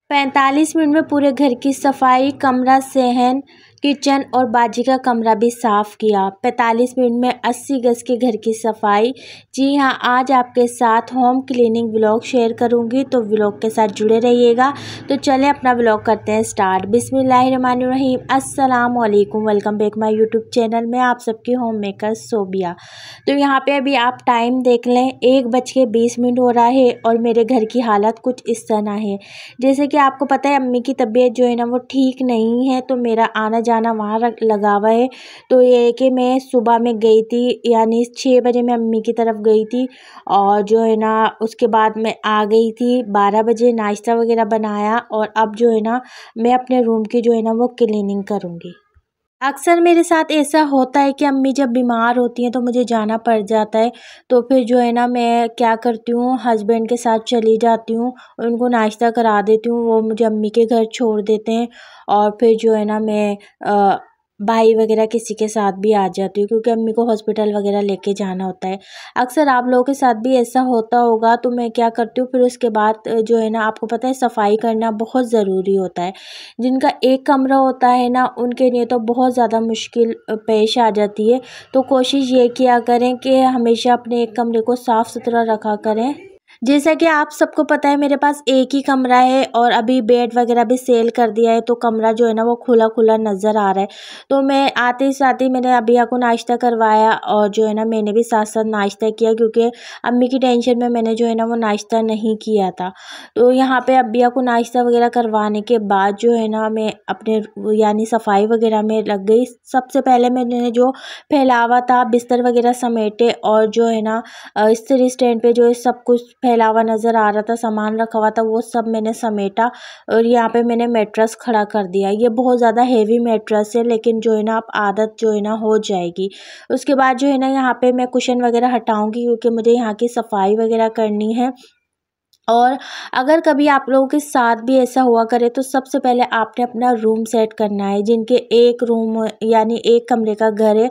45 minute में पूरे घर की सफाई, कमरा, सहन, किचन और बाजी का कमरा भी साफ़ किया। 45 मिनट में 80 गज के घर की सफाई। जी हाँ, आज आपके साथ होम क्लीनिंग व्लॉग शेयर करूँगी, तो व्लॉग के साथ जुड़े रहिएगा। तो चलें अपना व्लॉग करते हैं स्टार्ट। बिस्मिल्लाहिर्रहमानिर्रहीम, अस्सलाम वालेकुम। Welcome back my YouTube channel में आप सबकी होम मेकर सोबिया। तो यहाँ पे अभी आप टाइम देख लें, 1:20 हो रहा है और मेरे घर की हालत कुछ इस तरह है। जैसे कि आपको पता है अम्मी की तबीयत जो है ना वो ठीक नहीं है, तो मेरा आना जाना वहाँ लगा हुआ है। तो ये है कि मैं सुबह में गई थी, यानी 6 बजे मैं अम्मी की तरफ गई थी और जो है ना उसके बाद मैं आ गई थी 12 बजे, नाश्ता वगैरह बनाया और अब जो है ना मैं अपने रूम की जो है ना वो क्लीनिंग करूँगी। अक्सर मेरे साथ ऐसा होता है कि अम्मी जब बीमार होती हैं तो मुझे जाना पड़ जाता है। तो फिर जो है ना मैं क्या करती हूँ, हस्बैंड के साथ चली जाती हूँ, उनको नाश्ता करा देती हूँ, वो मुझे अम्मी के घर छोड़ देते हैं और फिर जो है ना मैं भाई वगैरह किसी के साथ भी आ जाती हूँ, क्योंकि अम्मी को हॉस्पिटल वगैरह लेके जाना होता है। अक्सर आप लोगों के साथ भी ऐसा होता होगा। तो मैं क्या करती हूँ, फिर उसके बाद जो है ना आपको पता है सफाई करना बहुत ज़रूरी होता है। जिनका एक कमरा होता है ना उनके लिए तो बहुत ज़्यादा मुश्किल पेश आ जाती है। तो कोशिश ये किया करें कि हमेशा अपने एक कमरे को साफ़ सुथरा रखा करें। जैसा कि आप सबको पता है मेरे पास एक ही कमरा है और अभी बेड वगैरह भी सेल कर दिया है, तो कमरा जो है ना वो खुला खुला नज़र आ रहा है। तो मैं आते ही साथ ही मैंने अबिया को नाश्ता करवाया और जो है ना मैंने भी साथ साथ नाश्ता किया, क्योंकि अम्मी की टेंशन में मैंने जो है ना वो नाश्ता नहीं किया था। तो यहाँ पे अबिया को नाश्ता वगैरह करवाने के बाद जो है ना मैं अपने यानी सफाई वगैरह में लग गई। सबसे पहले मैंने जो फैलावा था बिस्तर वगैरह समेटे और जो है ना इस्त्री स्टैंड पे जो है सब कुछ फैला हुआ नज़र आ रहा था, सामान रखा हुआ था, वो सब मैंने समेटा और यहाँ पे मैंने मैट्रेस खड़ा कर दिया। ये बहुत ज़्यादा हेवी मैट्रेस है, लेकिन जो है ना आप आदत जो है ना हो जाएगी। उसके बाद जो है ना यहाँ पे मैं कुशन वगैरह हटाऊँगी, क्योंकि मुझे यहाँ की सफाई वगैरह करनी है। और अगर कभी आप लोगों के साथ भी ऐसा हुआ करे तो सबसे पहले आपने अपना रूम सेट करना है। जिनके एक रूम यानी एक कमरे का घर है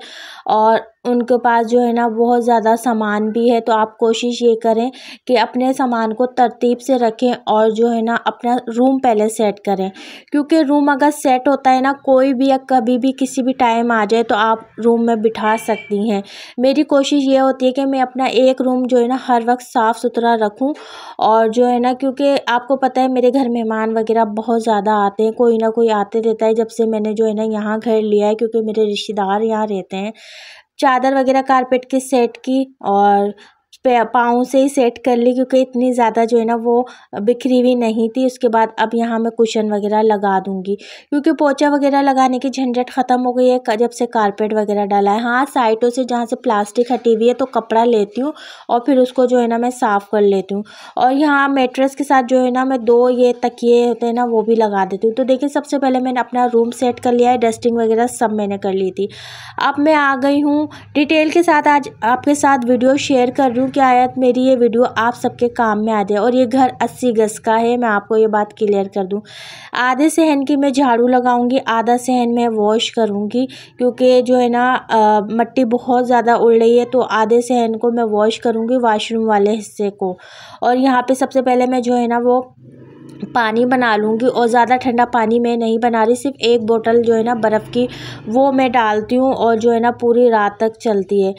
और उनके पास जो है ना बहुत ज़्यादा सामान भी है, तो आप कोशिश ये करें कि अपने सामान को तरतीब से रखें और जो है ना अपना रूम पहले सेट करें। क्योंकि रूम अगर सेट होता है ना, कोई भी या कभी भी किसी भी टाइम आ जाए तो आप रूम में बिठा सकती हैं। मेरी कोशिश ये होती है कि मैं अपना एक रूम जो है ना हर वक्त साफ़ सुथरा रखूं और जो है ना, क्योंकि आपको पता है मेरे घर मेहमान वगैरह बहुत ज़्यादा आते हैं, कोई ना कोई आते रहता है। जब से मैंने जो है ना यहाँ घर लिया है, क्योंकि मेरे रिश्तेदार यहाँ रहते हैं, चादर वगैरह कारपेट की सेट की और पाँव से ही सेट कर ली, क्योंकि इतनी ज़्यादा जो है ना वो बिखरी हुई नहीं थी। उसके बाद अब यहाँ मैं कुशन वगैरह लगा दूँगी, क्योंकि पोछा वगैरह लगाने की झंझट ख़त्म हो गई है जब से कारपेट वगैरह डाला है। हाँ, साइडों से जहाँ से प्लास्टिक हटी हुई है तो कपड़ा लेती हूँ और फिर उसको जो है ना मैं साफ़ कर लेती हूँ। और यहाँ मैट्रेस के साथ जो है ना मैं 2 ये तकिए होते हैं ना वो भी लगा देती हूँ। तो देखिए सबसे पहले मैंने अपना रूम सेट कर लिया है, डस्टिंग वगैरह सब मैंने कर ली थी। अब मैं आ गई हूँ डिटेल के साथ, आज आपके साथ वीडियो शेयर कर रही हूँ कि आयत मेरी ये वीडियो आप सबके काम में आ जाए। और ये घर 80 गज का है, मैं आपको ये बात क्लियर कर दूँ। आधे सहन की मैं झाड़ू लगाऊंगी, आधा सहन में वॉश करूंगी, क्योंकि जो है ना मिट्टी बहुत ज़्यादा उड़ रही है, तो आधे सहन को मैं वॉश करूंगी, वॉशरूम वाले हिस्से को। और यहाँ पे सबसे पहले मैं जो है ना वो पानी बना लूँगी, और ज़्यादा ठंडा पानी मैं नहीं बना रही, सिर्फ 1 बोतल जो है ना बर्फ़ की वो मैं डालती हूँ और जो है ना पूरी रात तक चलती है।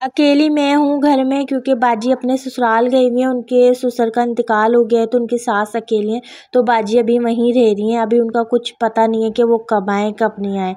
अकेली मैं हूँ घर में, क्योंकि बाजी अपने ससुराल गई हुई हैं, उनके ससुर का इंतकाल हो गया है, तो उनकी सास अकेली हैं, तो बाजी अभी वहीं रह रही हैं। अभी उनका कुछ पता नहीं है कि वो कब आएँ कब नहीं आएँ।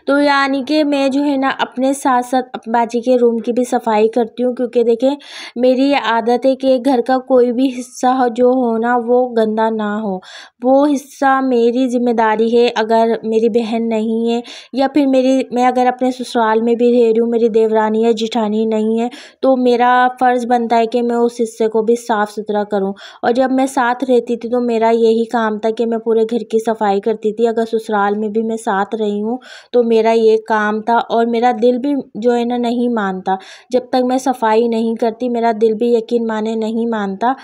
तो यानी कि मैं जो है ना अपने साथ साथ बाजी के रूम की भी सफाई करती हूँ, क्योंकि देखें मेरी ये आदत है कि घर का कोई भी हिस्सा जो हो ना वो गंदा ना हो। वो हिस्सा मेरी जिम्मेदारी है। अगर मेरी बहन नहीं है या फिर मैं अगर अपने ससुराल में भी रह रही हूँ, मेरी देवरानी या जिठानी नहीं है, तो मेरा फ़र्ज़ बनता है कि मैं उस हिस्से को भी साफ़ सुथरा करूँ। और जब मैं साथ रहती थी तो मेरा यही काम था कि मैं पूरे घर की सफाई करती थी। अगर ससुराल में भी मैं साथ रही हूँ तो मेरा ये काम था, और मेरा दिल भी जो है ना नहीं मानता जब तक मैं सफाई नहीं करती, मेरा दिल भी यकीन माने नहीं मानता।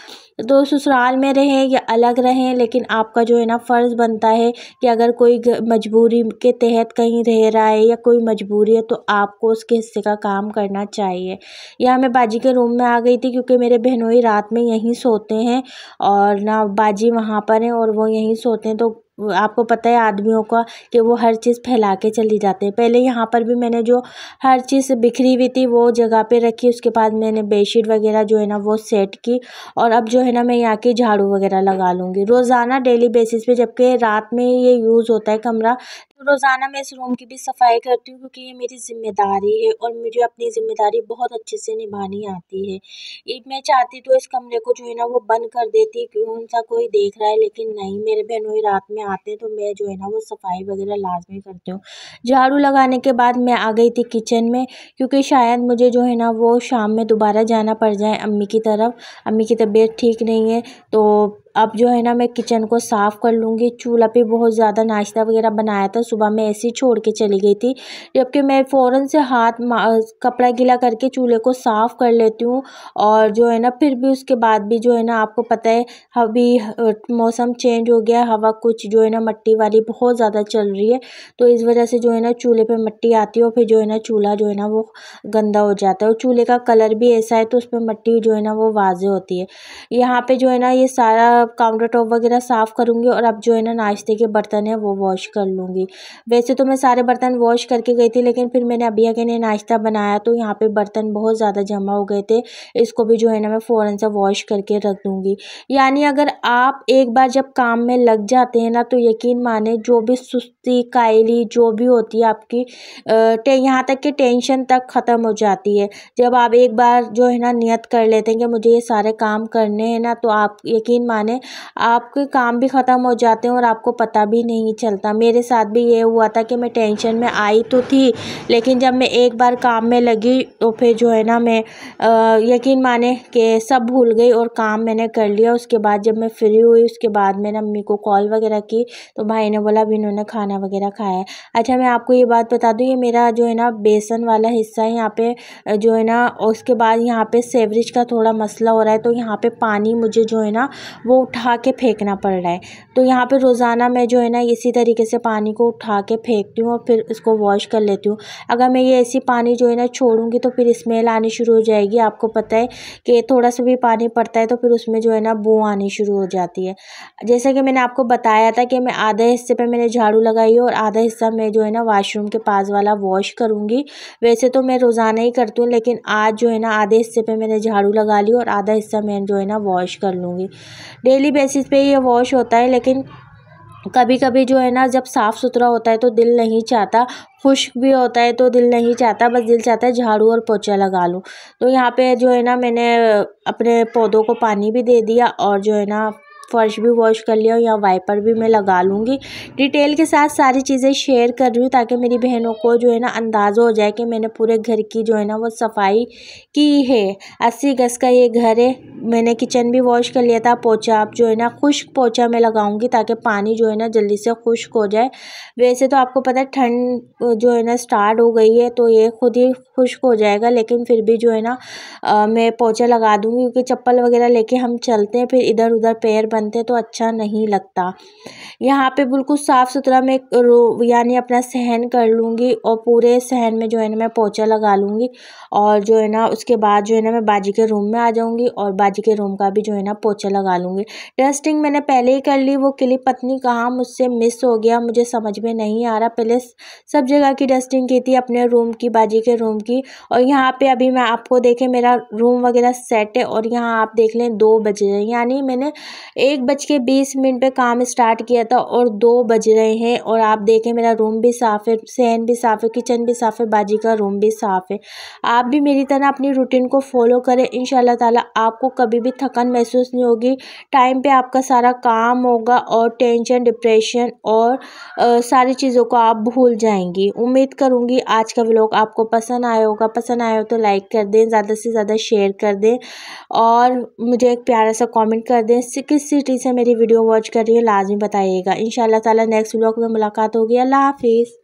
तो ससुराल में रहें या अलग रहें, लेकिन आपका जो है ना फ़र्ज़ बनता है कि अगर कोई मजबूरी के तहत कहीं रह रहा है या कोई मजबूरी है तो आपको उसके हिस्से का काम करना चाहिए। आई है। यहाँ मैं बाजी के रूम में आ गई थी क्योंकि मेरे बहनोई रात में यहीं सोते हैं और ना बाजी वहाँ पर हैं और वो यहीं सोते हैं। तो आपको पता है आदमियों का कि वो हर चीज़ फैला के चली जाते हैं। पहले यहाँ पर भी मैंने जो हर चीज़ बिखरी हुई थी वो जगह पे रखी, उसके बाद मैंने बेडशीट वगैरह जो है ना वो सेट की और अब जो है ना मैं यहाँ की झाड़ू वगैरह लगा लूँगी रोज़ाना डेली बेसिस पे, जबकि रात में ये यूज़ होता है कमरा। तो रोज़ाना मैं इस रूम की भी सफाई करती हूँ क्योंकि ये मेरी ज़िम्मेदारी है और मुझे अपनी ज़िम्मेदारी बहुत अच्छे से निभानी आती है। मैं चाहती तो इस कमरे को जो है ना वो बंद कर देती, कौन सा कोई देख रहा है, लेकिन नहीं, मेरे बहनोई रात में आते हैं तो मैं जो है ना वो सफाई वगैरह लाजमी करती हूँ। झाड़ू लगाने के बाद मैं आ गई थी किचन में क्योंकि शायद मुझे जो है ना वो शाम में दोबारा जाना पड़ जाए अम्मी की तरफ। अम्मी की तबीयत ठीक नहीं है तो अब जो है ना मैं किचन को साफ़ कर लूँगी। चूल्हा पे बहुत ज़्यादा नाश्ता वगैरह बनाया था, सुबह मैं ऐसे ही छोड़ के चली गई थी, जबकि मैं फ़ौरन से कपड़ा गीला करके चूल्हे को साफ़ कर लेती हूँ। और जो है ना फिर भी उसके बाद भी जो है ना आपको पता है अभी मौसम चेंज हो गया, हवा कुछ जो है ना मट्टी वाली बहुत ज़्यादा चल रही है, तो इस वजह से जो है ना चूल्हे पे मट्टी आती है और फिर जो है ना चूल्हा जो है ना वो गंदा हो जाता है और चूल्हे का कलर भी ऐसा है तो उस पर मट्टी जो है ना वो वाज़ेह होती है। यहाँ पे जो है ना ये सारा काउंटर टॉप वगैरह साफ़ करूँगी और अब जो है ना नाश्ते के बर्तन है वो वॉश कर लूँगी। वैसे तो मैं सारे बर्तन वॉश करके गई थी, लेकिन फिर मैंने अभी के लिए नाश्ता बनाया तो यहाँ पे बर्तन बहुत ज़्यादा जमा हो गए थे, इसको भी जो है ना मैं फ़ौरन से वॉश करके रख दूँगी। यानी अगर आप एक बार जब काम में लग जाते हैं ना तो यकीन माने जो भी सुस्ती कायली जो भी होती है आपकी यहाँ तक कि टेंशन तक ख़त्म हो जाती है। जब आप एक बार जो है ना नियत कर लेते हैं कि मुझे ये सारे काम करने हैं ना, तो आप यकीन माने आपके काम भी ख़त्म हो जाते हैं और आपको पता भी नहीं चलता। मेरे साथ भी ये हुआ था कि मैं टेंशन में आई तो थी, लेकिन जब मैं एक बार काम में लगी तो फिर जो है ना मैं यकीन माने कि सब भूल गई और काम मैंने कर लिया। उसके बाद जब मैं फ्री हुई उसके बाद मैंने अम्मी को कॉल वगैरह की तो भाई ने बोला अभी इन्होंने खाना वगैरह खाया है। अच्छा, मैं आपको ये बात बता दूँ, ये मेरा जो है ना बेसन वाला हिस्सा है यहाँ पे जो है ना, उसके बाद यहाँ पे सेवरेज का थोड़ा मसला हो रहा है तो यहाँ पे पानी मुझे जो है ना वो उठा के फेंकना पड़ रहा है। तो यहाँ पे रोज़ाना मैं जो है ना इसी तरीके से पानी को उठा के फेंकती हूँ और फिर इसको वॉश कर लेती हूँ। अगर मैं ये ऐसी पानी जो है ना छोड़ूंगी तो फिर स्मेल आनी शुरू हो जाएगी। आपको पता है कि थोड़ा सा भी पानी पड़ता है तो फिर उसमें जो है ना बू आनी शुरू हो जाती है। जैसे कि मैंने आपको बताया था कि मैं आधे हिस्से पे मैंने झाड़ू लगाई और आधा हिस्सा मैं जो है ना वाशरूम के पास वाला वॉश करूँगी। वैसे तो मैं रोज़ाना ही करती हूँ, लेकिन आज जो है ना आधे हिस्से पे मैंने झाड़ू लगा ली और आधा हिस्सा मैं जो है ना वॉश कर लूँगी। डेली बेसिस पे ये वॉश होता है, लेकिन कभी कभी जो है ना जब साफ़ सुथरा होता है तो दिल नहीं चाहता, खुश्क भी होता है तो दिल नहीं चाहता, बस दिल चाहता है झाड़ू और पोछा लगा लूँ। तो यहाँ पे जो है ना मैंने अपने पौधों को पानी भी दे दिया और जो है ना फर्श भी वॉश कर लिया, या वाइपर भी मैं लगा लूँगी। डिटेल के साथ सारी चीज़ें शेयर कर रही हूँ ताकि मेरी बहनों को जो है ना अंदाज़ा हो जाए कि मैंने पूरे घर की जो है ना वो सफाई की है। 80 गज का ये घर है। मैंने किचन भी वॉश कर लिया था। पोछा आप जो है ना खुश्क पोछा मैं लगाऊंगी ताकि पानी जो है ना जल्दी से खुश्क हो जाए। वैसे तो आपको पता है ठंड जो है ना स्टार्ट हो गई है तो ये खुद ही खुश्क हो जाएगा, लेकिन फिर भी जो है ना मैं पोछा लगा दूंगी क्योंकि चप्पल वगैरह लेके हम चलते हैं फिर इधर उधर पैर बनते तो अच्छा नहीं लगता। यहाँ पे बिल्कुल साफ़ सुथरा मैं यानी अपना सहन कर लूँगी और पूरे सहन में जो है ना मैं पोछा लगा लूँगी और जो है ना उसके बाद जो है ना मैं बाजी के रूम में आ जाऊँगी और बाजी के रूम का भी जो है ना पोछा लगा लूँगी। डस्टिंग मैंने पहले ही कर ली, वो क्लिप पत्नी कहाँ मुझसे मिस हो गया, मुझे समझ में नहीं आ रहा। पहले सब जगह की डस्टिंग की थी, अपने रूम की, बाजी के रूम की। और यहाँ पे अभी मैं आपको देखें मेरा रूम वगैरह सेट है और यहाँ आप देख लें 2 बज रहे हैं, यानी मैंने 1:20 पे काम स्टार्ट किया था और 2 बज रहे हैं। और आप देखें मेरा रूम भी साफ़ है, सहन भी साफ़ है, किचन भी साफ़ है, बाजी का रूम भी साफ़ है। आप भी मेरी तरह अपनी रूटीन को फॉलो करें, इंशाल्लाह ताला आपको कभी भी थकान महसूस नहीं होगी। टाइम पे आपका सारा काम होगा और टेंशन डिप्रेशन और सारी चीज़ों को आप भूल जाएंगी। उम्मीद करूँगी आज का व्लॉग आपको पसंद आया होगा। पसंद आया हो तो लाइक कर दें, ज़्यादा से ज़्यादा शेयर कर दें और मुझे एक प्यारा सा कमेंट कर दें। किस सिटी से मेरी वीडियो वॉच कर रही है लाजमी बताइएगा। इंशाल्लाह ताला नेक्स्ट व्लॉग में मुलाकात होगी। अल्लाह हाफिज़।